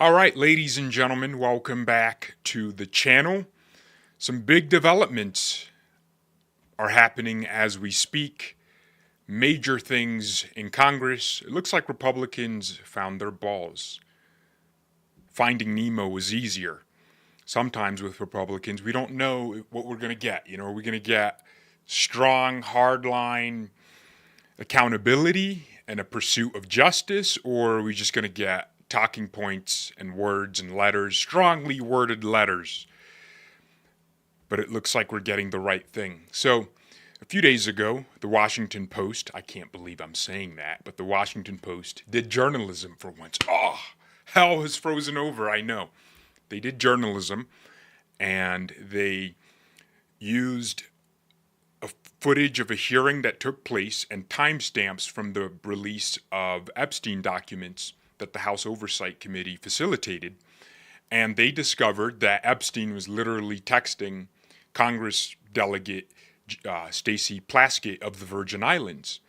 All right, ladies and gentlemen, welcome back to the channel. Some big developments are happening as we speak. Major things in Congress. It looks like Republicans found their balls. Finding Nemo was easier. Sometimes with Republicans, we don't know what we're going to get. Are we going to get strong, hardline accountability and a pursuit of justice, or are we just going to get talking points and words and letters, strongly worded letters? But it looks like we're getting the right thing. So a few days ago, the Washington Post, I can't believe I'm saying that, but the Washington Post did journalism for once. Oh, hell has frozen over, I know. They did journalism, and they used footage of a hearing that took place and timestamps from the release of Epstein documents that the House Oversight Committee facilitated. And they discovered that Epstein was literally texting Congress delegate Stacey Plaskett of the Virgin Islands.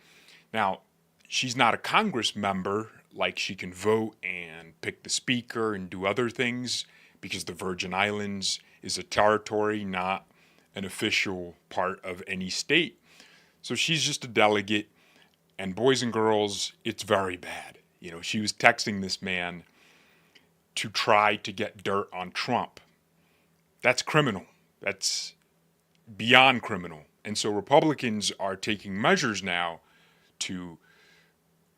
Now, she's not a Congress member, like she can vote and pick the speaker and do other things, because the Virgin Islands is a territory, not an official part of any state. So she's just a delegate, and boys and girls, it's very bad. She was texting this man to try to get dirt on Trump. That's criminal. That's beyond criminal. And so Republicans are taking measures now to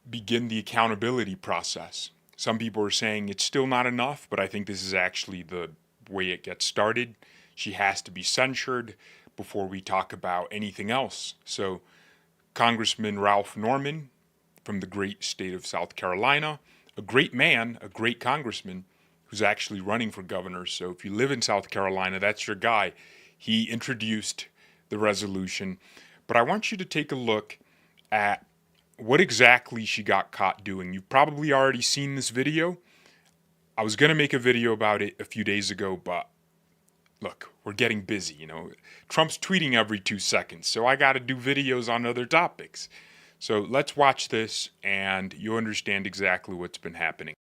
begin the accountability process. Some people are saying it's still not enough, but I think this is actually the way it gets started. She has to be censured before we talk about anything else. So Congressman Ralph Norman from the great state of South Carolina, a great man, a great congressman who's actually running for governor. So if you live in South Carolina, that's your guy. He introduced the resolution. But I want you to take a look at what exactly she got caught doing. You've probably already seen this video. I was going to make a video about it a few days ago, but look, we're getting busy, Trump's tweeting every 2 seconds, so I got to do videos on other topics. So let's watch this, and you'll understand exactly what's been happening.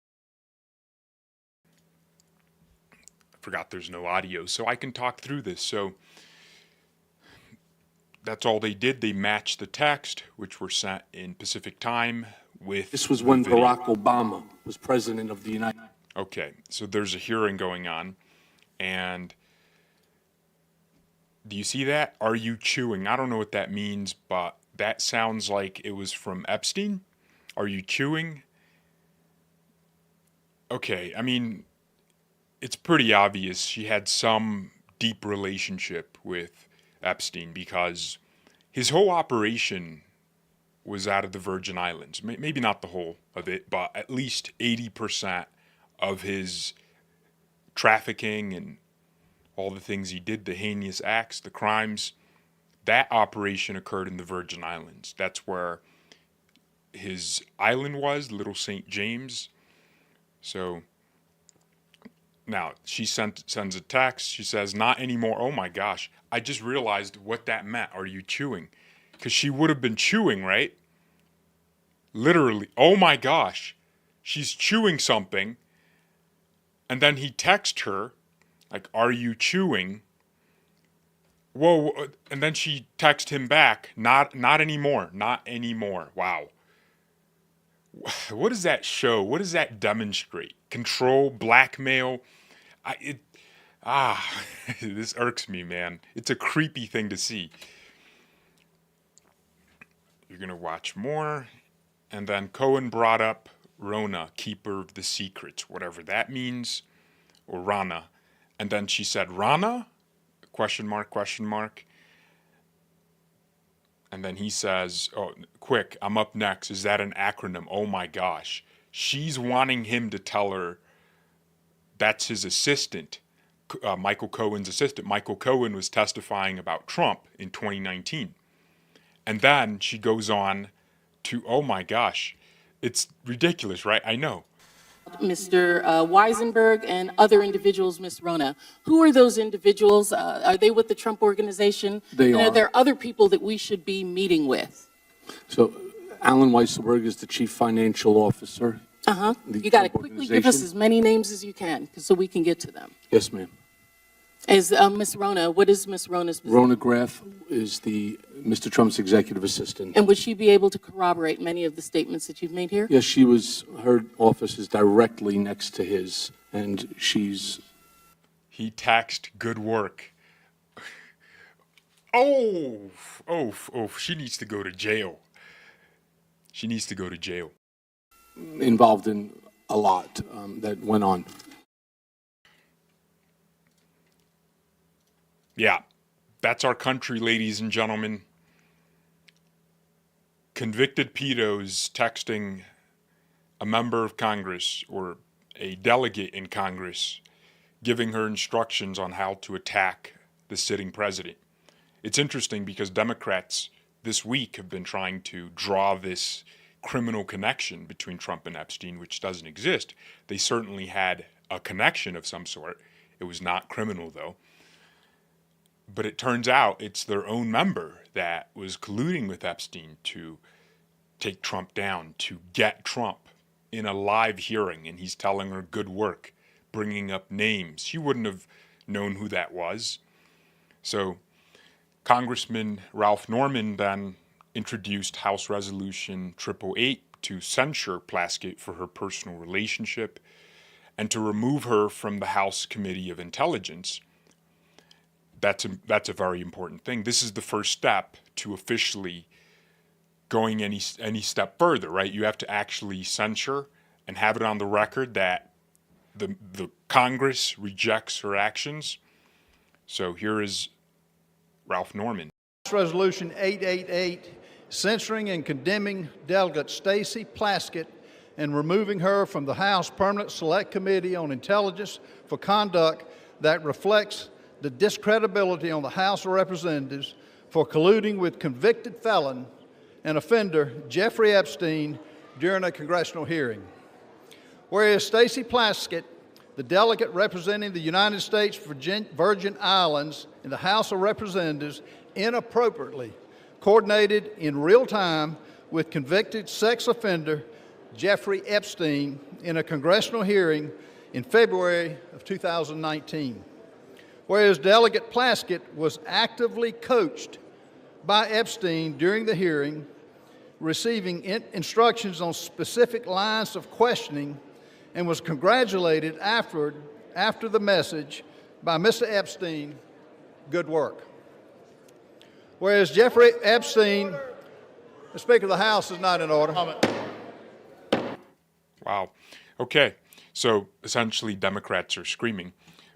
I forgot there's no audio, so I can talk through this. So that's all they did. They matched the text, which were sent in Pacific time, with This was when Barack Obama was president of the United States. Okay, so there's a hearing going on, and do you see that? Are you chewing? I don't know what that means, but that sounds like it was from Epstein. Are you chewing? Okay, I mean, it's pretty obvious she had some deep relationship with Epstein, because his whole operation was out of the Virgin Islands. Maybe not the whole of it, but at least 80% of his trafficking and all the things he did, the heinous acts, the crimes, that operation occurred in the Virgin Islands. That's where his island was, Little St. James. So now she sends a text. She says, "Not anymore." Oh my gosh. I just realized what that meant. Are you chewing? Because she would have been chewing, right? Literally. Oh my gosh. She's chewing something. And then he texts her, like, "Are you chewing?" Whoa. And then she texts him back, not anymore. Not anymore. Wow. What does that show? What does that demonstrate? Control, blackmail. This irks me, man. It's a creepy thing to see. You're going to watch more. And then Cohen brought up Rona, keeper of the secrets, whatever that means, or Rana. And then she said, "Rana? Question mark, question mark." And then he says, "Oh, quick, I'm up next. Is that an acronym?" Oh my gosh. She's wanting him to tell her that's his assistant, Michael Cohen's assistant. Michael Cohen was testifying about Trump in 2019. And then she goes on to, oh my gosh, it's ridiculous, right? I know. Mr. Weisenberg and other individuals, Ms. Rona. Who are those individuals? Are they with the Trump organization? They and are. Are there other people that we should be meeting with? So Alan Weisselberg is the chief financial officer. You got to quickly give us as many names as you can so we can get to them. Yes, ma'am. As Ms. Rona, what is Ms. Rona's position? Rona Graff is Mr. Trump's executive assistant. And would she be able to corroborate many of the statements that you've made here? Yes, her office is directly next to his, and she's... He taxed good work. Oh, she needs to go to jail. She needs to go to jail. involved in a lot that went on. Yeah, that's our country, ladies and gentlemen. Convicted pedos texting a member of Congress or a delegate in Congress, giving her instructions on how to attack the sitting president. It's interesting because Democrats this week have been trying to draw this criminal connection between Trump and Epstein, which doesn't exist. They certainly had a connection of some sort. It was not criminal, though. But it turns out it's their own member that was colluding with Epstein to take Trump down, to get Trump in a live hearing, and he's telling her good work, bringing up names. She wouldn't have known who that was. So Congressman Ralph Norman then introduced House Resolution 888 to censure Plaskett for her personal relationship and to remove her from the House Committee of Intelligence. That's a very important thing. This is the first step to officially going any step further, right? You have to actually censure and have it on the record that the Congress rejects her actions. So here is Ralph Norman. Resolution 888, censoring and condemning Delegate Stacey Plaskett and removing her from the House Permanent Select Committee on Intelligence for conduct that reflects the discredibility on the House of Representatives for colluding with convicted felon and offender Jeffrey Epstein during a congressional hearing. Whereas Stacey Plaskett, the delegate representing the United States Virgin Islands in the House of Representatives, inappropriately coordinated in real time with convicted sex offender Jeffrey Epstein in a congressional hearing in February of 2019. Whereas Delegate Plaskett was actively coached by Epstein during the hearing, receiving instructions on specific lines of questioning, and was congratulated after the message by Mr. Epstein, good work. Whereas Jeffrey Epstein, the Speaker of the House is not in order. Wow. Okay. So essentially Democrats are screaming.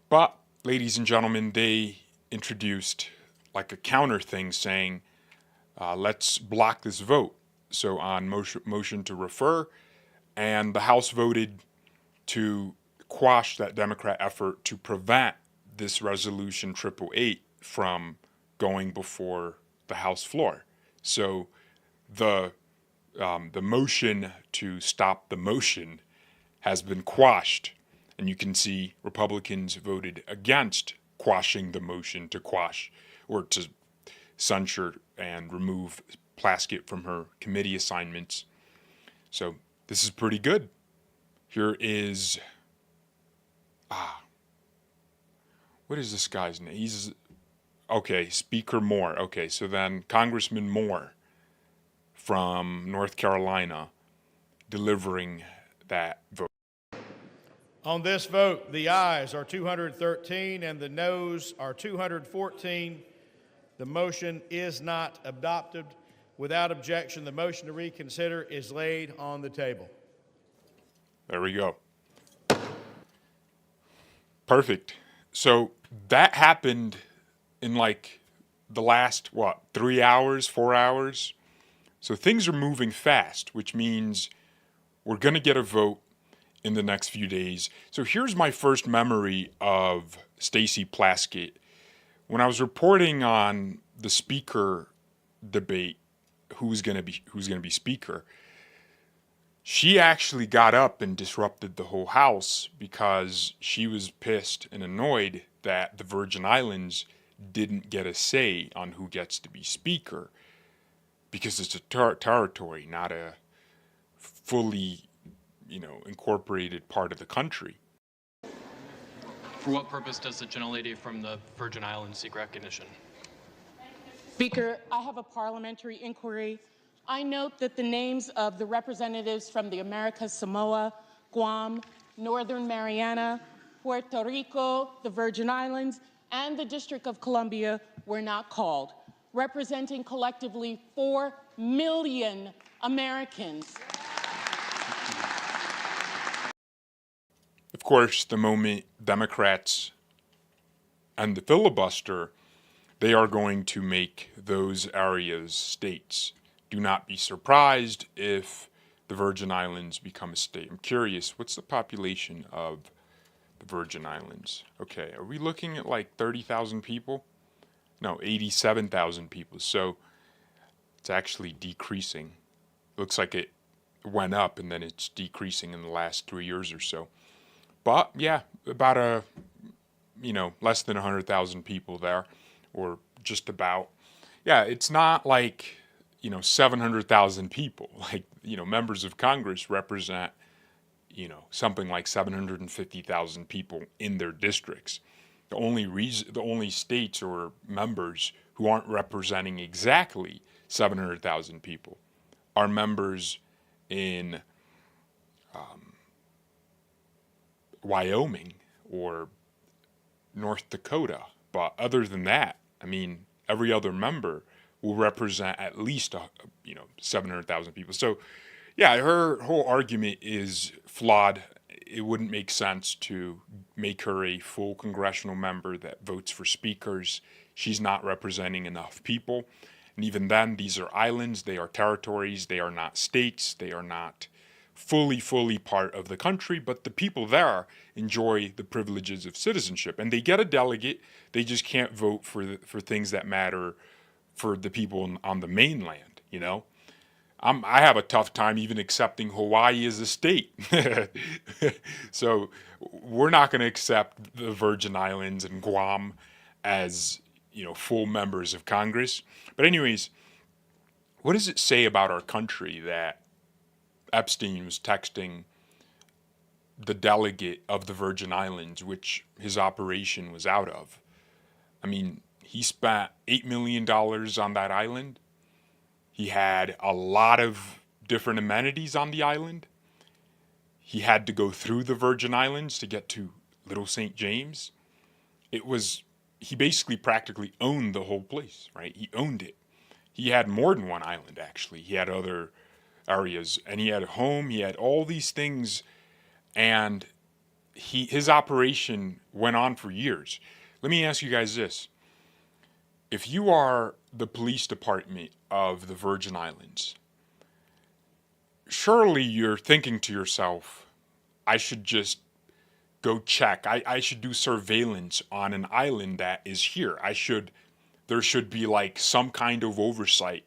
But, ladies and gentlemen, they introduced like a counter thing saying, let's block this vote. So on motion to refer, and the House voted to quash that Democrat effort to prevent this resolution 888 from going before the House floor. So the motion to stop the motion has been quashed, and you can see Republicans voted against quashing the motion to quash or to censure and remove Plaskett from her committee assignments. So this is pretty good. Here is, what is this guy's name? He's, okay, Speaker Moore. Okay, so then Congressman Moore from North Carolina delivering that vote. On this vote, the ayes are 213 and the noes are 214. The motion is not adopted. Without objection, the motion to reconsider is laid on the table. There we go. Perfect. So that happened in like the last, 3 hours, 4 hours? So things are moving fast, which means we're going to get a vote in the next few days. So here's my first memory of Stacey Plaskett. When I was reporting on the speaker debate, who's going to be speaker, she actually got up and disrupted the whole House because she was pissed and annoyed that the Virgin Islands didn't get a say on who gets to be speaker, because it's a territory, not a fully incorporated part of the country. For what purpose does the gentlelady from the Virgin Islands seek recognition? Speaker, I have a parliamentary inquiry. I note that the names of the representatives from the Americas Samoa, Guam, Northern Mariana, Puerto Rico, the Virgin Islands, and the District of Columbia were not called, representing collectively 4 million Americans. Of course, the moment Democrats end the filibuster, they are going to make those areas states. Do not be surprised if the Virgin Islands become a state. I'm curious, what's the population of the Virgin Islands? Okay, are we looking at like 30,000 people? No, 87,000 people. So it's actually decreasing. Looks like it went up and then it's decreasing in the last 3 years or so. But yeah, about less than 100,000 people there, or just about. Yeah, it's not like, 700,000 people. Like, members of Congress represent, something like 750,000 people in their districts. The only states or members who aren't representing exactly 700,000 people are members in Wyoming or North Dakota. But other than that, every other member will represent at least 700,000 people. So yeah, her whole argument is flawed. It wouldn't make sense to make her a full congressional member that votes for speakers. She's not representing enough people. And even then, these are islands, they are territories, they are not states, they are not fully part of the country, but the people there enjoy the privileges of citizenship. And they get a delegate, they just can't vote for things that matter for the people on the mainland, I have a tough time even accepting Hawaii as a state. So we're not going to accept the Virgin Islands and Guam as, full members of Congress. But anyways, what does it say about our country that Epstein was texting the delegate of the Virgin Islands, which his operation was out of? He spent $8 million on that island. He had a lot of different amenities on the island. He had to go through the Virgin Islands to get to Little St. James. He basically practically owned the whole place, right? He owned it. He had more than one island, actually. He had other areas, and he had a home, he had all these things, and his operation went on for years. Let me ask you guys this. If you are the police department of the Virgin Islands, surely you're thinking to yourself, I should just go check. I should do surveillance on an island that is here. There should be like some kind of oversight.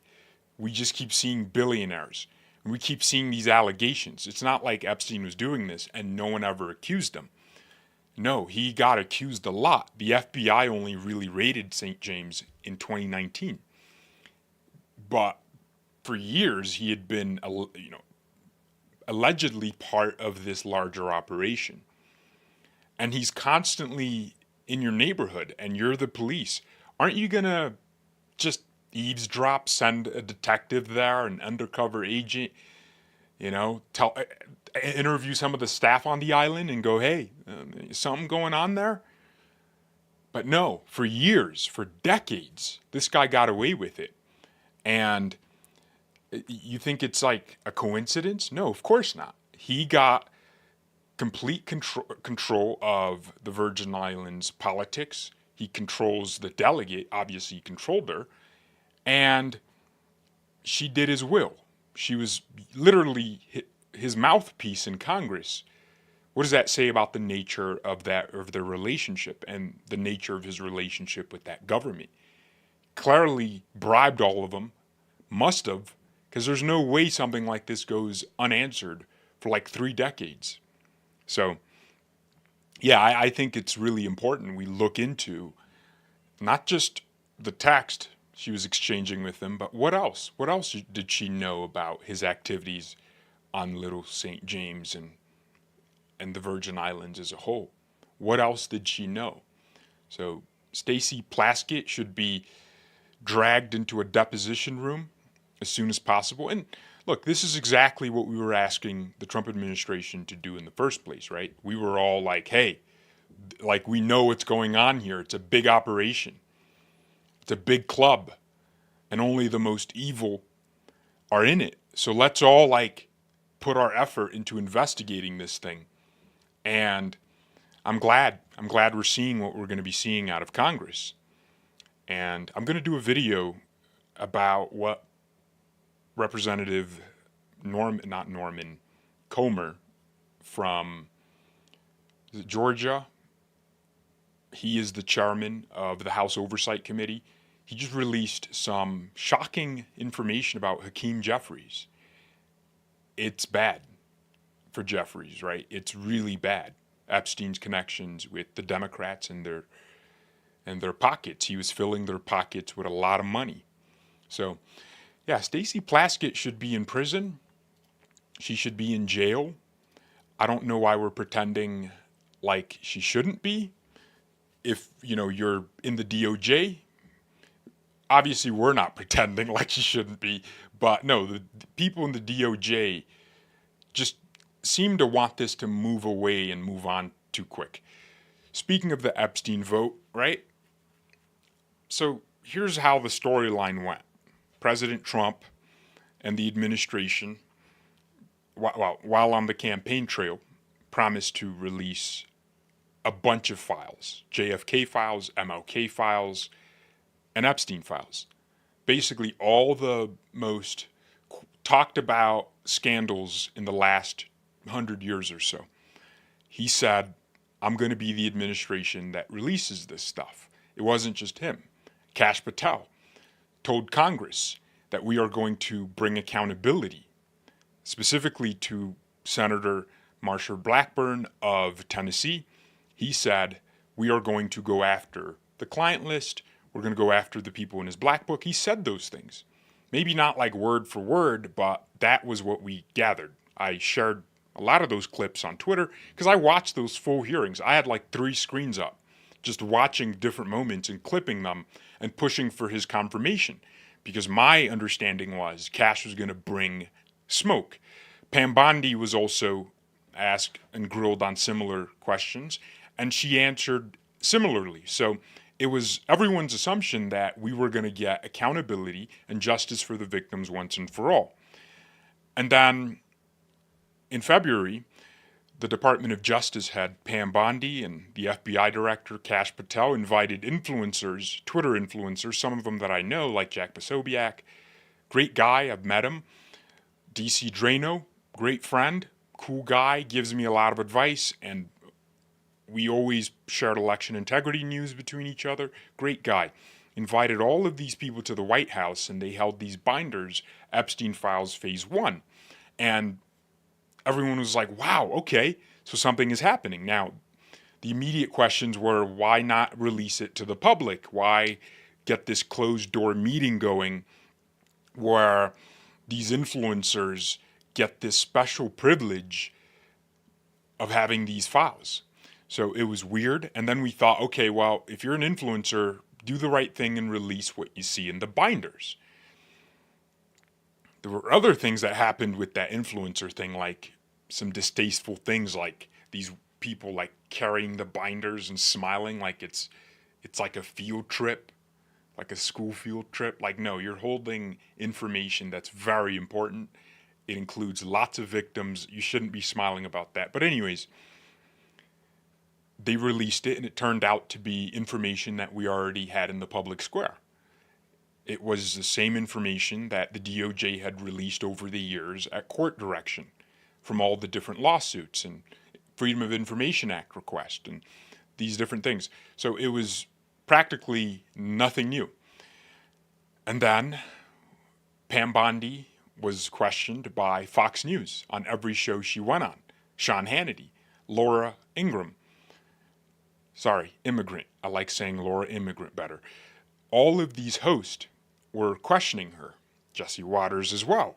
We just keep seeing billionaires. And we keep seeing these allegations. It's not like Epstein was doing this and no one ever accused him. No, he got accused a lot. The FBI only really raided St. James in 2019. But for years, he had been, allegedly part of this larger operation. And he's constantly in your neighborhood and you're the police. Aren't you going to just eavesdrop, send a detective there, an undercover agent, interview some of the staff on the island and go, hey, something going on there? But no, for years, for decades, this guy got away with it. And you think it's like a coincidence? No, of course not. He got complete control of the Virgin Islands politics. He controls the delegate. Obviously, he controlled her. And she did his will. She was literally his mouthpiece in Congress. What does that say about the nature of their relationship and the nature of his relationship with that government? Clearly bribed all of them, must have, because there's no way something like this goes unanswered for like 3 decades. So, yeah, I think it's really important we look into not just the text she was exchanging with him, but what else? What else did she know about his activities on Little St. James and the Virgin Islands as a whole. What else did she know? So Stacey Plaskett should be dragged into a deposition room as soon as possible. And look, this is exactly what we were asking the Trump administration to do in the first place, right? We were all like, hey, like we know what's going on here. It's a big operation. It's a big club. And only the most evil are in it. So let's all like put our effort into investigating this thing. And I'm glad we're seeing what we're going to be seeing out of Congress. And I'm going to do a video about what Representative Comer from Georgia, he is the chairman of the House Oversight Committee. He just released some shocking information about Hakeem Jeffries. It's bad for Jeffries, right? It's really bad. Epstein's connections with the Democrats and their pockets. He was filling their pockets with a lot of money. So, yeah, Stacey Plaskett should be in prison. She should be in jail. I don't know why we're pretending like she shouldn't be. If, you're in the DOJ, obviously we're not pretending like she shouldn't be. But no, the people in the DOJ just seem to want this to move away and move on too quick. Speaking of the Epstein vote, right? So here's how the storyline went. President Trump and the administration, while on the campaign trail, promised to release a bunch of files. JFK files, MLK files, and Epstein files. Basically all the most talked about scandals in the last 100 years or so. He said, I'm going to be the administration that releases this stuff. It wasn't just him. Kash Patel told Congress that we are going to bring accountability, specifically to Senator Marsha Blackburn of Tennessee. He said, we are going to go after the client list. We're going to go after the people in his black book. He said those things. Maybe not like word for word, but that was what we gathered. I shared a lot of those clips on Twitter because I watched those full hearings. I had like 3 screens up, just watching different moments and clipping them and pushing for his confirmation, because my understanding was Kash was going to bring smoke. Pam Bondi was also asked and grilled on similar questions, and she answered similarly. So it was everyone's assumption that we were going to get accountability and justice for the victims once and for all. And then in February, the Department of Justice had Pam Bondi and the FBI director, Kash Patel, invited influencers, Twitter influencers, some of them that I know, like Jack Posobiec, great guy, I've met him. DC Drano, great friend, cool guy, gives me a lot of advice, and we always shared election integrity news between each other. Great guy. Invited all of these people to the White House, and they held these binders, Epstein Files Phase 1. And everyone was like, wow, okay, so something is happening. Now, the immediate questions were, why not release it to the public? Why get this closed-door meeting going where these influencers get this special privilege of having these files? So it was weird. And then we thought, okay, well, if you're an influencer, do the right thing and release what you see in the binders. There were other things that happened with that influencer thing, like some distasteful things, like these people like carrying the binders and smiling like it's like a field trip, like a school field trip. Like, no, you're holding information that's very important. It includes lots of victims. You shouldn't be smiling about that. But anyways, they released it, and it turned out to be information that we already had in the public square. It was the same information that the DOJ had released over the years at court direction from all the different lawsuits and Freedom of Information Act request and these different things. So it was practically nothing new. And then Pam Bondi was questioned by Fox News on every show she went on. Sean Hannity, Laura Ingraham. Sorry, Immigrant. I like saying Laura Immigrant better. All of these hosts were questioning her. Jesse Waters as well.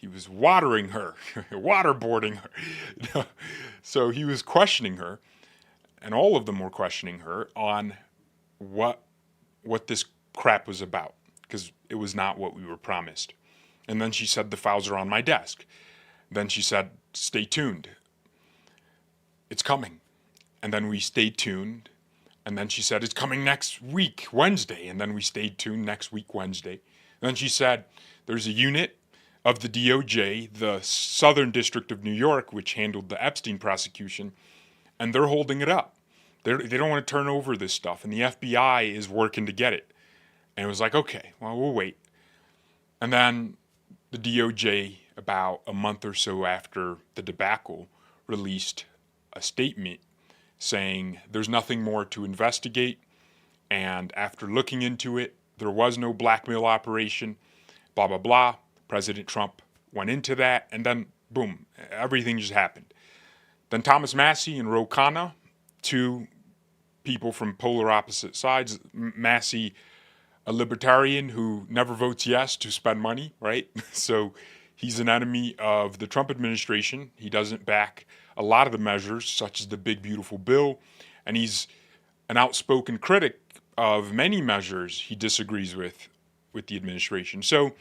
he was watering her, waterboarding her. So he was questioning her, and all of them were questioning her on what this crap was about, because it was not what we were promised. And then she said, the files are on my desk. Then she said, stay tuned. It's coming. And then we stayed tuned. And then she said, it's coming next week, Wednesday. And then we stayed tuned next week, Wednesday. And then she said, there's a unit of the DOJ, the Southern District of New York, which handled the Epstein prosecution, and they're holding it up. They don't want to turn over this stuff, and the FBI is working to get it. And it was like, okay, well, we'll wait. And then the DOJ, about a month or so after the debacle, released a statement saying there's nothing more to investigate, and after looking into it, there was no blackmail operation, blah, blah, blah. President Trump went into that, and then, boom, everything just happened. Then Thomas Massie and Ro Khanna, two people from polar opposite sides. Massie, a libertarian who never votes yes to spend money, right? So he's an enemy of the Trump administration. He doesn't back a lot of the measures, such as the big, beautiful bill. And he's an outspoken critic of many measures he disagrees with the administration. So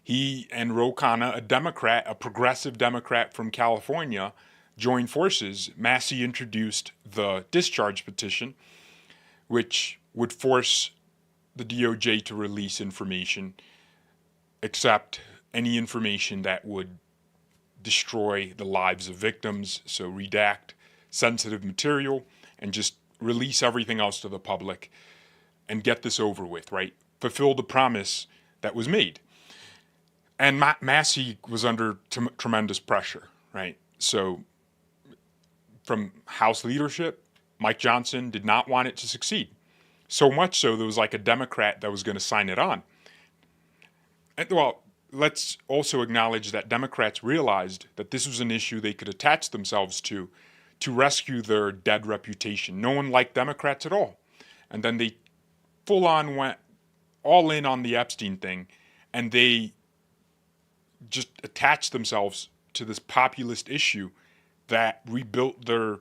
he and Ro Khanna, a Democrat, a progressive Democrat from California, joined forces. Massie introduced the discharge petition, which would force the DOJ to release information, except any information that would destroy the lives of victims, so redact sensitive material and just release everything else to the public and get this over with, right? Fulfill the promise that was made. And Massie was under tremendous pressure, right? So from House leadership, Mike Johnson did not want it to succeed. So much so there was like a Democrat that was going to sign it on. And, well, let's also acknowledge that Democrats realized that this was an issue they could attach themselves to rescue their dead reputation. No one liked Democrats at all. And then they full on went all in on the Epstein thing, and they just attached themselves to this populist issue that rebuilt their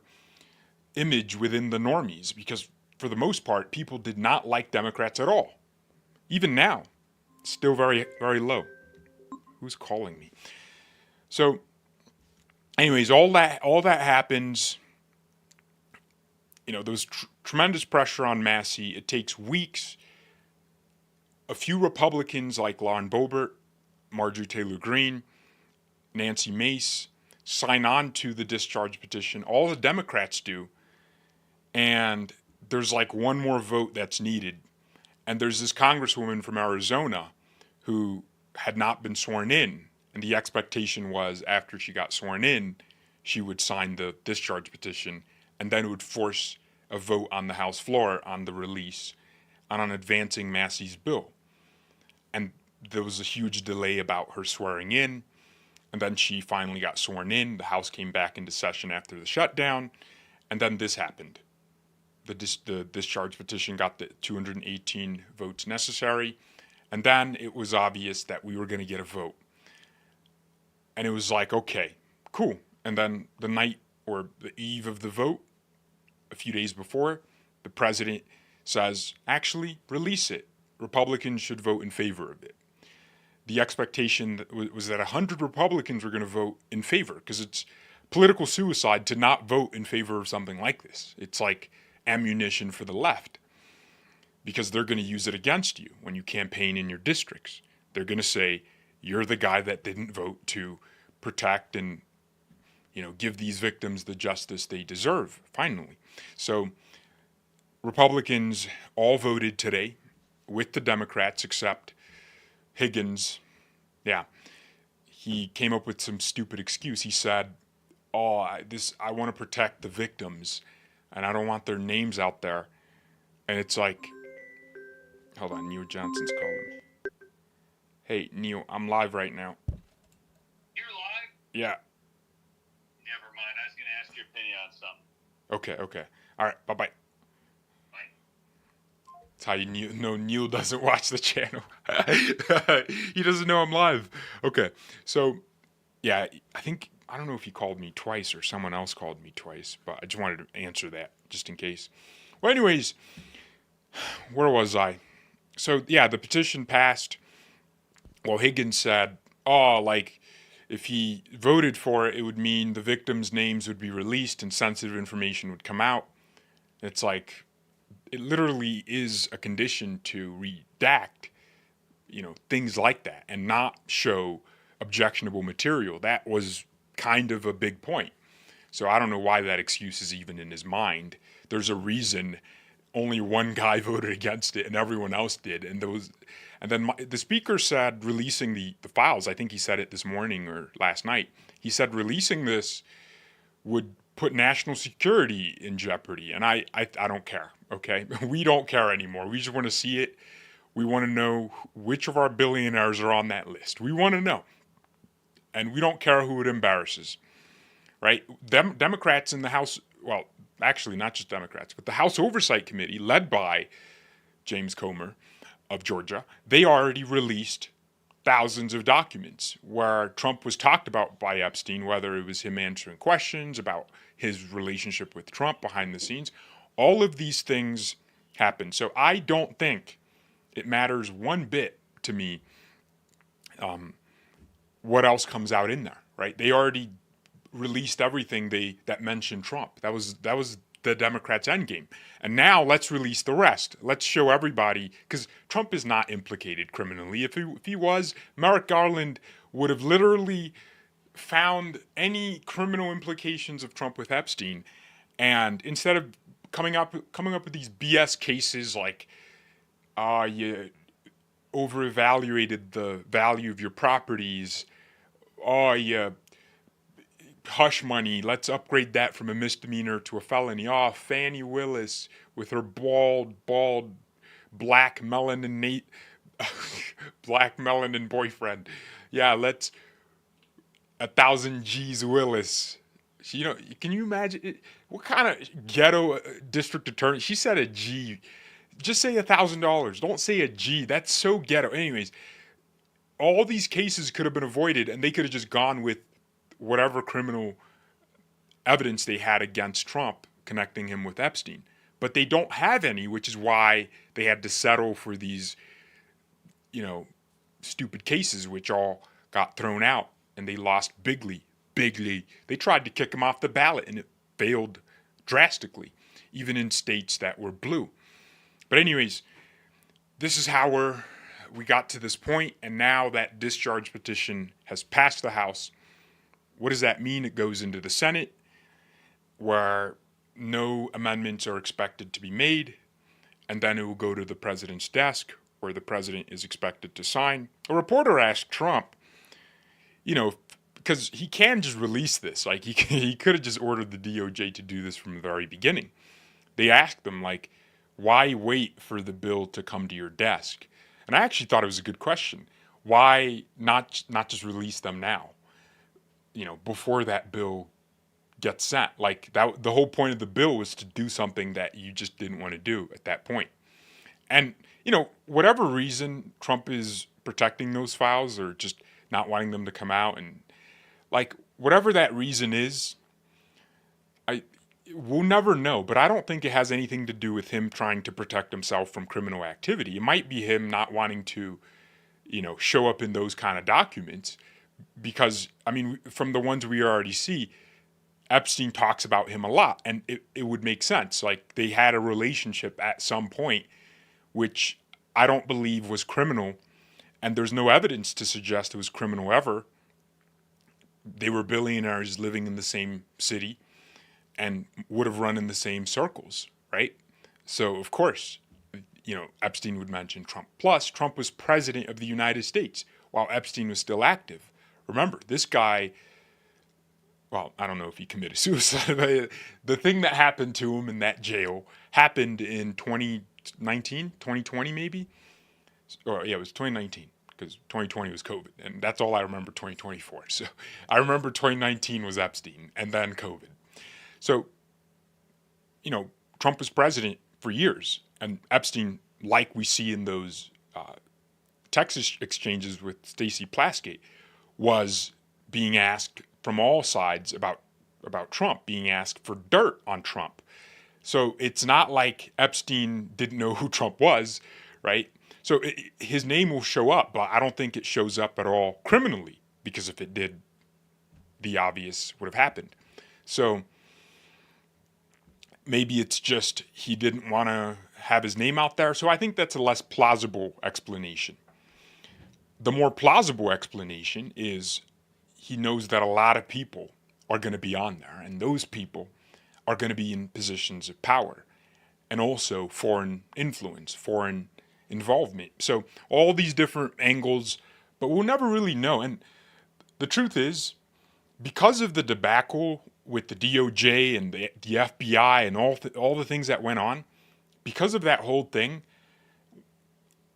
image within the normies, because for the most part, people did not like Democrats at all. Even now, still very, very low. Who's calling me? So, anyways, all that happens. You know, there's tremendous pressure on Massie. It takes weeks. A few Republicans like Lauren Boebert, Marjorie Taylor Greene, Nancy Mace sign on to the discharge petition. All the Democrats do. And there's like one more vote that's needed. And there's this congresswoman from Arizona who had not been sworn in. And the expectation was after she got sworn in, she would sign the discharge petition. And then it would force a vote on the House floor on the release and on advancing Massie's bill. And there was a huge delay about her swearing in. And then she finally got sworn in. The House came back into session after the shutdown. And then this happened. The discharge petition got the 218 votes necessary. And then it was obvious that we were going to get a vote. And it was like, okay, cool. And then the night or the eve of the vote, a few days before, the president says, actually, release it. Republicans should vote in favor of it. The expectation was that 100 Republicans were going to vote in favor, because it's political suicide to not vote in favor of something like this. It's like ammunition for the left, because they're going to use it against you when you campaign in your districts. They're going to say, you're the guy that didn't vote to protect and, you know, give these victims the justice they deserve, finally. So Republicans all voted today with the Democrats, except Higgins. Yeah, he came up with some stupid excuse. He said, I want to protect the victims, and I don't want their names out there. And it's like, hold on, Neil Johnson's calling me. Hey, Neil, I'm live right now. You're live? Yeah. Never mind. I was going to ask your opinion on something. Okay. All right, bye-bye. Bye. how you know Neil doesn't watch the channel. He doesn't know I'm live. Okay, so yeah, I don't know if he called me twice or someone else called me twice, but I just wanted to answer that just in case. Well, anyways, where was I? So yeah, the petition passed. Well, Higgins said, oh, like, if he voted for it, it would mean the victims' names would be released and sensitive information would come out. It's like, it literally is a condition to redact, things like that and not show objectionable material. That was kind of a big point. So I don't know why that excuse is even in his mind. There's a reason only one guy voted against it and everyone else did. And then the speaker said releasing the files, I think he said it this morning or last night, he said releasing this would put national security in jeopardy. And I don't care, okay? We don't care anymore. We just want to see it. We want to know which of our billionaires are on that list. We want to know. And we don't care who it embarrasses, right? Democrats in the House, well, actually not just Democrats, but the House Oversight Committee led by James Comer of Georgia, they already released thousands of documents where Trump was talked about by Epstein, whether it was him answering questions about his relationship with Trump behind the scenes. All of these things happened. So I don't think it matters one bit to me what else comes out in there, right? They already released everything that mentioned Trump. That was the Democrats' endgame. And now let's release the rest. Let's show everybody, because Trump is not implicated criminally. If he was, Merrick Garland would have literally found any criminal implications of Trump with Epstein, and instead of coming up with these BS cases like, you overevaluated the value of your properties, you hush money, let's upgrade that from a misdemeanor to a felony. Oh, Fannie Willis with her bald, black melanin boyfriend. Yeah, let's 1,000 G's Willis. Can you imagine what kind of ghetto district attorney? She said a G. Just say $1,000. Don't say a G. That's so ghetto. Anyways, all these cases could have been avoided, and they could have just gone with whatever criminal evidence they had against Trump connecting him with Epstein. But they don't have any, which is why they had to settle for these, stupid cases, which all got thrown out, and they lost bigly. They tried to kick him off the ballot, and it failed drastically, even in states that were blue. But anyways, this is how we got to this point, and now that discharge petition has passed the House. What does that mean? It goes into the Senate, where no amendments are expected to be made, and then it will go to the president's desk, where the president is expected to sign. A reporter asked Trump, because he can just release this. Like, he could have just ordered the DOJ to do this from the very beginning. They asked him, like, why wait for the bill to come to your desk? And I actually thought it was a good question. Why not just release them now? Before that bill gets sent. Like, that, the whole point of the bill was to do something that you just didn't want to do at that point. And, whatever reason Trump is protecting those files or just not wanting them to come out, and like, whatever that reason is, we'll never know. But I don't think it has anything to do with him trying to protect himself from criminal activity. It might be him not wanting to, show up in those kind of documents. Because, from the ones we already see, Epstein talks about him a lot, and it would make sense. Like, they had a relationship at some point, which I don't believe was criminal, and there's no evidence to suggest it was criminal ever. They were billionaires living in the same city and would have run in the same circles, right? So, of course, Epstein would mention Trump. Plus, Trump was president of the United States while Epstein was still active. Remember, this guy, well, I don't know if he committed suicide, but the thing that happened to him in that jail happened in 2020 maybe? Or yeah, it was 2019, because 2020 was COVID, and that's all I remember 2020 for. So I remember 2019 was Epstein, and then COVID. So, Trump was president for years, and Epstein like we see in those Texas exchanges with Stacey Plaskett, was being asked from all sides about Trump, being asked for dirt on Trump. So it's not like Epstein didn't know who Trump was, right? So his name will show up, but I don't think it shows up at all criminally, because if it did, the obvious would have happened. So maybe it's just he didn't want to have his name out there. So I think that's a less plausible explanation. The more plausible explanation is he knows that a lot of people are going to be on there, and those people are going to be in positions of power and also foreign influence, foreign involvement. So all these different angles, but we'll never really know. And the truth is, because of the debacle with the DOJ and the FBI and all the things that went on, because of that whole thing,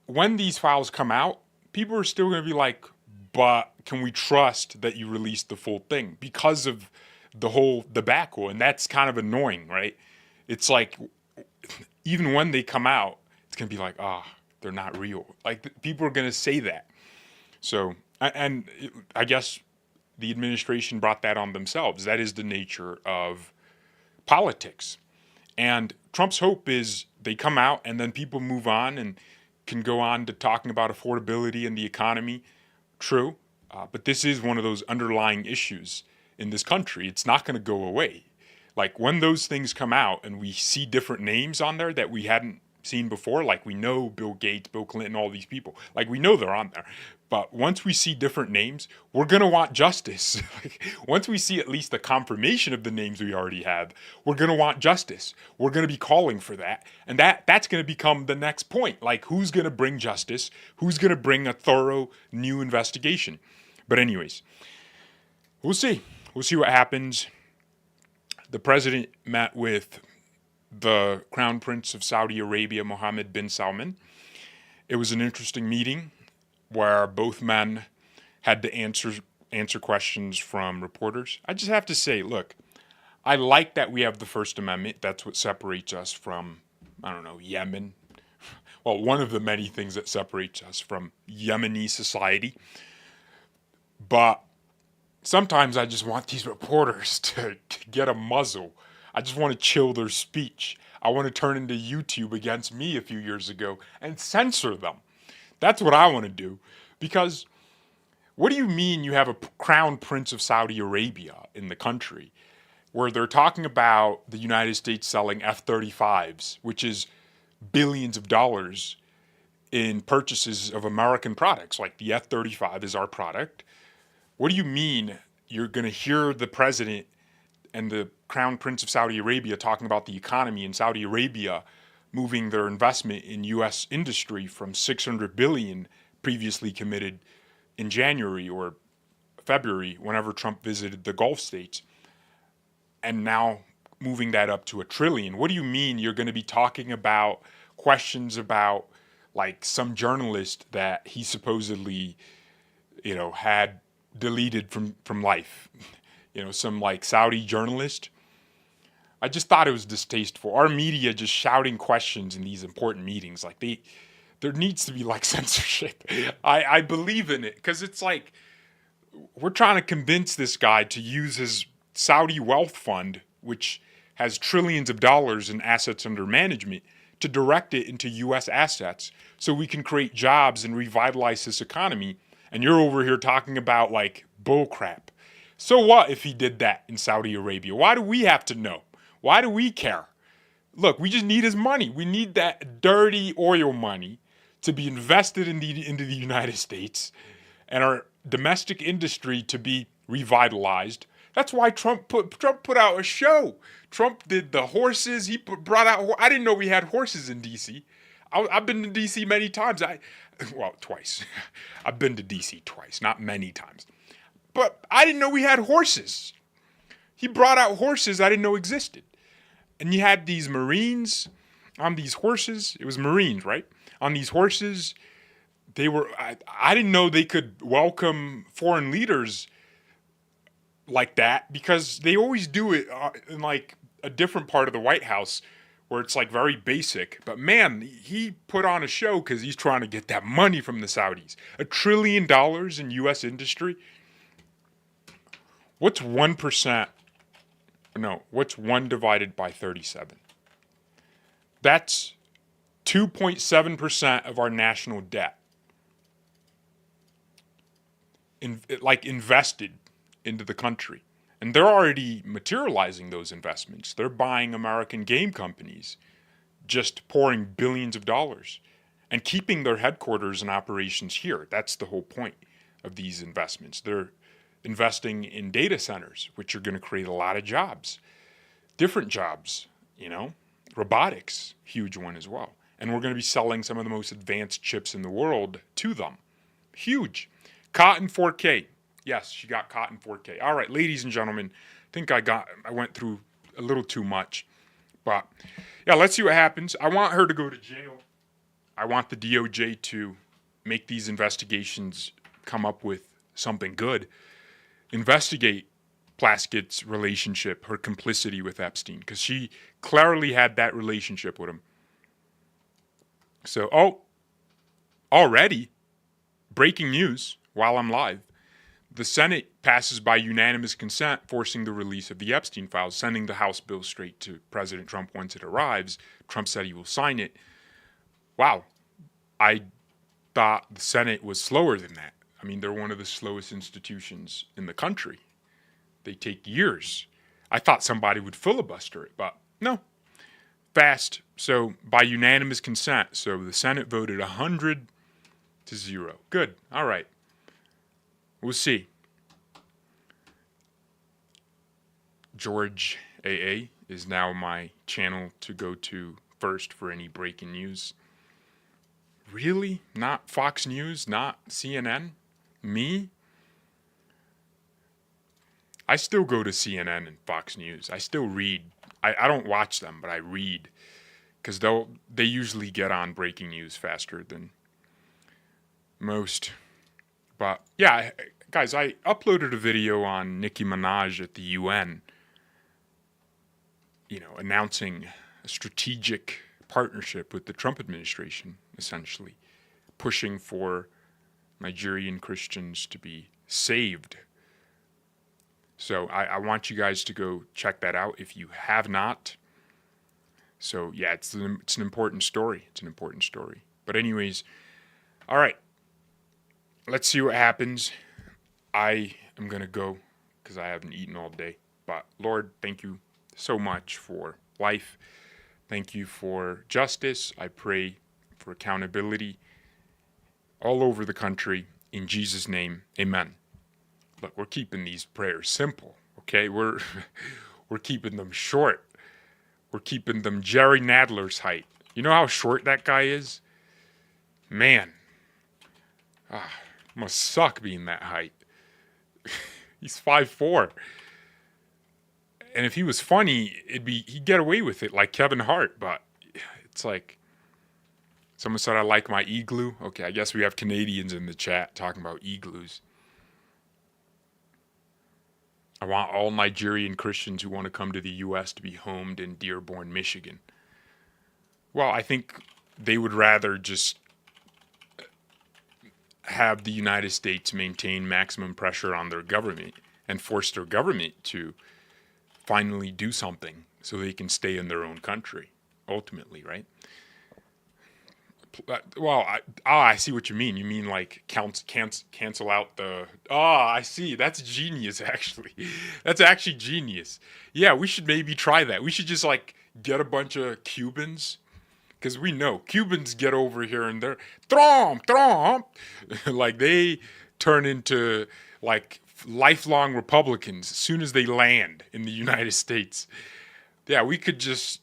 when these files come out, people are still going to be like, but can we trust that you released the full thing? Because of the whole debacle. And that's kind of annoying, right? It's like, even when they come out, it's going to be like, they're not real. Like, people are going to say that. So, and I guess the administration brought that on themselves. That is the nature of politics. And Trump's hope is they come out and then people move on and can go on to talking about affordability and the economy. True. But this is one of those underlying issues in this country. It's not going to go away. Like, when those things come out and we see different names on there that we hadn't seen before, like we know Bill Gates, Bill Clinton, all these people, like we know they're on there. But once we see different names, we're going to want justice. Like, once we see at least the confirmation of the names we already have, we're going to want justice. We're going to be calling for that. And that's going to become the next point. Like, who's going to bring justice? Who's going to bring a thorough new investigation? But anyways, we'll see. We'll see what happens. The president met with the Crown Prince of Saudi Arabia, Mohammed bin Salman. It was an interesting meeting where both men had to answer questions from reporters. I just have to say, look, I like that we have the First Amendment. That's what separates us from, I don't know, Yemen. Well, one of the many things that separates us from Yemeni society. But sometimes I just want these reporters to get a muzzle. I just want to chill their speech. I want to turn into YouTube against me a few years ago and censor them. That's what I want to do. Because what do you mean you have a crown prince of Saudi Arabia in the country where they're talking about the United States selling F-35s, which is billions of dollars in purchases of American products, like the F-35 is our product. What do you mean you're going to hear the president and the Crown Prince of Saudi Arabia talking about the economy in Saudi Arabia moving their investment in U.S. industry from $600 billion previously committed in January or February, whenever Trump visited the Gulf states, and now moving that up to $1 trillion? What do you mean you're going to be talking about questions about, like, some journalist that he supposedly, had deleted from life? Some like Saudi journalist. I just thought it was distasteful. Our media just shouting questions in these important meetings. Like, there needs to be like censorship. I believe in it because it's like we're trying to convince this guy to use his Saudi wealth fund, which has trillions of dollars in assets under management, to direct it into U.S. assets so we can create jobs and revitalize this economy. And you're over here talking about like bull crap. So what if he did that in Saudi Arabia? Why do we have to know? Why do we care? Look, we just need his money. We need that dirty oil money to be invested into the United States and our domestic industry to be revitalized. That's why Trump put out a show. Trump did the horses. He brought out. I didn't know we had horses in D.C. I've been to D.C. many times. Twice. I've been to D.C. twice, not many times. But I didn't know we had horses. He brought out horses I didn't know existed. And you had these Marines on these horses. It was Marines, right? On these horses. They were. I didn't know they could welcome foreign leaders like that, because they always do it in like a different part of the White House where it's like very basic. But man, he put on a show because he's trying to get that money from the Saudis. $1 trillion in U.S. industry. What's 1%? No, what's 1 divided by 37? That's 2.7% of our national debt. Invested into the country. And they're already materializing those investments. They're buying American game companies, just pouring billions of dollars and keeping their headquarters and operations here. That's the whole point of these investments. They're investing in data centers, which are going to create a lot of jobs, different jobs, robotics, huge one as well. And we're going to be selling some of the most advanced chips in the world to them. Huge. Caught in 4K. Yes, she got caught in 4K. All right, ladies and gentlemen, I think I went through a little too much. But yeah, let's see what happens. I want her to go to jail. I want the DOJ to make these investigations come up with something good. Investigate Plaskett's relationship, her complicity with Epstein, because she clearly had that relationship with him. So, already, breaking news while I'm live. The Senate passes by unanimous consent, forcing the release of the Epstein files, sending the House bill straight to President Trump once it arrives. Trump said he will sign it. Wow. I thought the Senate was slower than that. I mean, they're one of the slowest institutions in the country. They take years. I thought somebody would filibuster it, but no. Fast. So by unanimous consent. So the Senate voted 100-0. Good. All right. We'll see. George AA is now my channel to go to first for any breaking news. Really? Not Fox News? Not CNN? Me? I still go to CNN and Fox News. I still read. I don't watch them, but I read. Because they usually get on breaking news faster than most. But yeah, guys, I uploaded a video on Nicki Minaj at the UN, announcing a strategic partnership with the Trump administration, essentially, pushing for Nigerian Christians to be saved. So I want you guys to go check that out if you have not. So yeah, it's an important story. It's an important story. But anyways, all right. Let's see what happens. I am going to go because I haven't eaten all day. But Lord, thank you so much for life. Thank you for justice. I pray for accountability all over the country. In Jesus' name, amen. Look, we're keeping these prayers simple, okay? We're keeping them short. We're keeping them Jerry Nadler's height. You know how short that guy is? Man. Must suck being that height. He's 5'4". And if he was funny, he'd get away with it like Kevin Hart, but it's like someone said I like my igloo. Okay, I guess we have Canadians in the chat talking about igloos. I want all Nigerian Christians who want to come to the U.S. to be homed in Dearborn, Michigan. Well, I think they would rather just have the United States maintain maximum pressure on their government and force their government to finally do something so they can stay in their own country, ultimately, right? Well, I see what you mean. You mean like cancel out the... I see. That's genius, actually. That's actually genius. Yeah, we should maybe try that. We should just like get a bunch of Cubans, because we know Cubans get over here and they're Trump. Like they turn into like lifelong Republicans as soon as they land in the United States. Yeah, we could just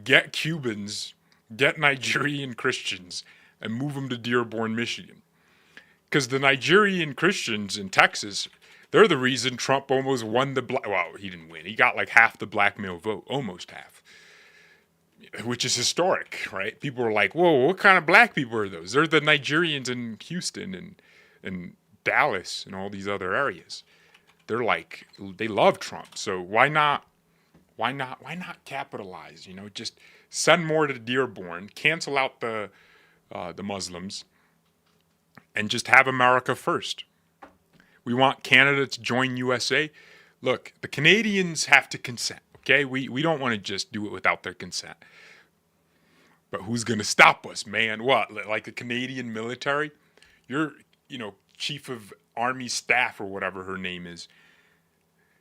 get Cubans, get Nigerian Christians, and move them to Dearborn, Michigan. Because the Nigerian Christians in Texas, they're the reason Trump almost won well, he didn't win. He got like half the black male vote, almost half, which is historic, right? People are like, whoa, what kind of black people are those? They're the Nigerians in Houston and Dallas and all these other areas. They're like, they love Trump. So why not Why not? Why not capitalize? You know, just send more to Dearborn, cancel out the Muslims, and just have America first. We want Canada to join USA. Look, the Canadians have to consent. Okay, we don't want to just do it without their consent. But who's going to stop us, man? What, like the Canadian military? You're, chief of army staff or whatever her name is.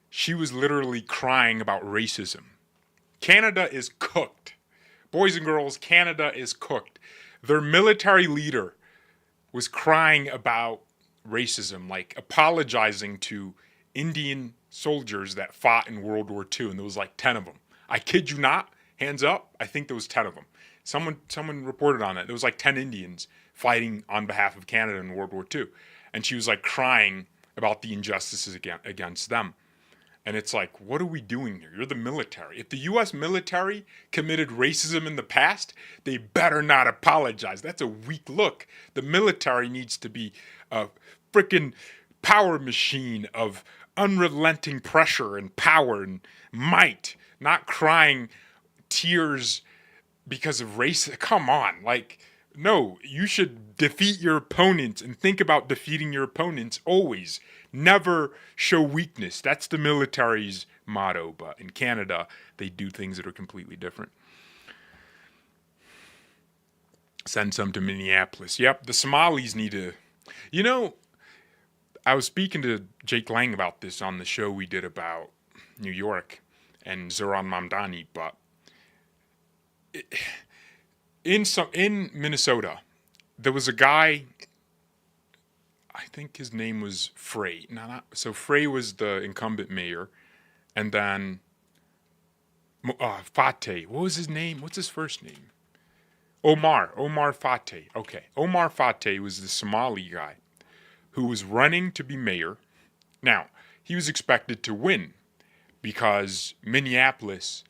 She was literally crying about racism. Canada is cooked. Boys and girls, Canada is cooked. Their military leader was crying about racism, like apologizing to Indian soldiers that fought in World War II, and there was like 10 of them. I kid you not, hands up, I think there was 10 of them. Someone reported on that. There was like 10 Indians fighting on behalf of Canada in World War II. And she was like crying about the injustices against them. And it's like, what are we doing here? You're the military. If the U.S. military committed racism in the past, they better not apologize. That's a weak look. The military needs to be a freaking power machine of unrelenting pressure and power and might, not crying tears because of race. Come on, no, you should defeat your opponents and think about defeating your opponents always. Never show weakness. That's the military's motto, but in Canada, they do things that are completely different. Send some to Minneapolis. Yep, the Somalis need to... I was speaking to Jake Lang about this on the show we did about New York and Zoran Mamdani, but in Minnesota, there was a guy, I think his name was Frey. So Frey was the incumbent mayor, and then Fateh. What was his name? What's his first name? Omar Fateh. Okay, Omar Fateh was the Somali guy who was running to be mayor. Now, he was expected to win because Minneapolis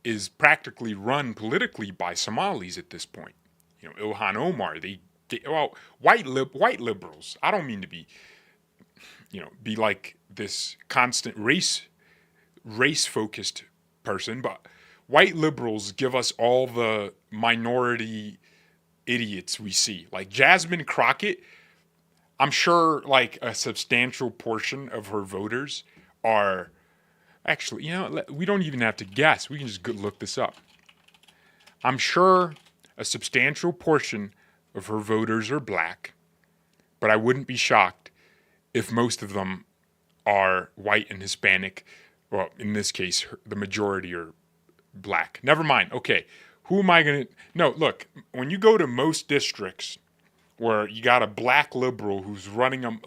is practically run politically by Somalis at this point. Ilhan Omar, white liberals. I don't mean to be like this constant race-focused person, but white liberals give us all the minority idiots we see. Like Jasmine Crockett, I'm sure like a substantial portion of her voters are actually, we don't even have to guess. We can just look this up. I'm sure a substantial portion of her voters are black, but I wouldn't be shocked if most of them are white and Hispanic. Well, in this case, the majority are black. Never mind. Okay, who am I going to... No, look, when you go to most districts where you got a black liberal who's running them,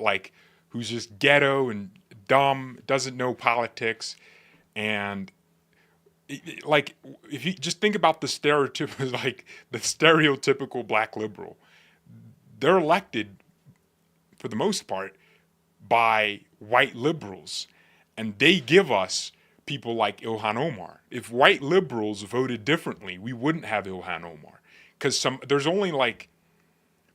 who's just ghetto and dumb, doesn't know politics, and if you just think about the stereotypical black liberal, they're elected for the most part by white liberals, and they give us people like Ilhan Omar. If white liberals voted differently, we wouldn't have Ilhan Omar, because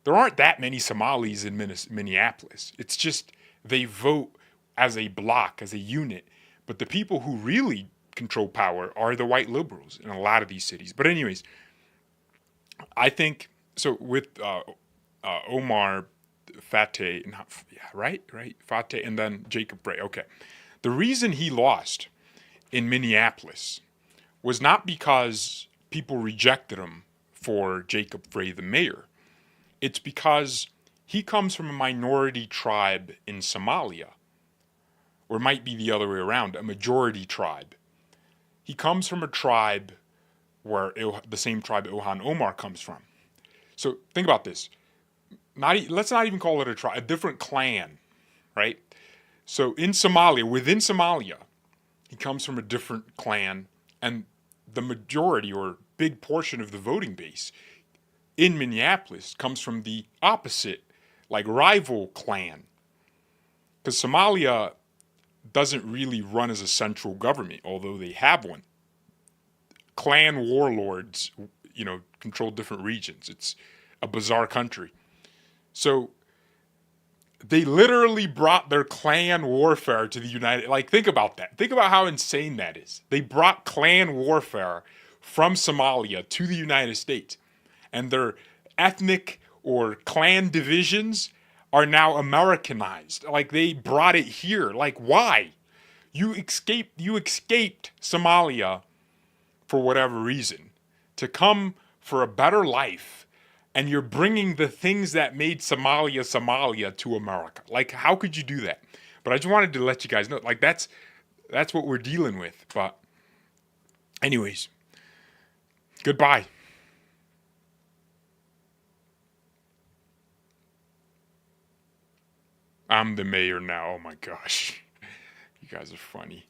there aren't that many Somalis in Minneapolis. It's just they vote as a block, as a unit. But the people who really control power are the white liberals in a lot of these cities. But anyways, I think, so with Omar Fateh, right? Fateh, and then Jacob Frey. Okay. The reason he lost in Minneapolis was not because people rejected him for Jacob Frey, the mayor. It's because he comes from a minority tribe in Somalia. Or it might be the other way around, a majority tribe. He comes from a tribe where the same tribe Ilhan Omar comes from. So think about this. Let's not even call it a tribe, a different clan, right? So within Somalia, he comes from a different clan, and the majority or big portion of the voting base in Minneapolis comes from the opposite, rival clan. Because Somalia doesn't really run as a central government, although they have one. Clan warlords, control different regions. It's a bizarre country. So They literally brought their clan warfare to the United. Like, think about that. Think about how insane that is. They brought clan warfare from Somalia to the United States, and their ethnic or clan divisions are now Americanized. Like, they brought it here. Like, why? You escaped Somalia for whatever reason to come for a better life, and you're bringing the things that made Somalia to America. Like, how could you do that? But I just wanted to let you guys know, like, that's what we're dealing with. But anyways, goodbye. I'm the mayor now. Oh my gosh. You guys are funny.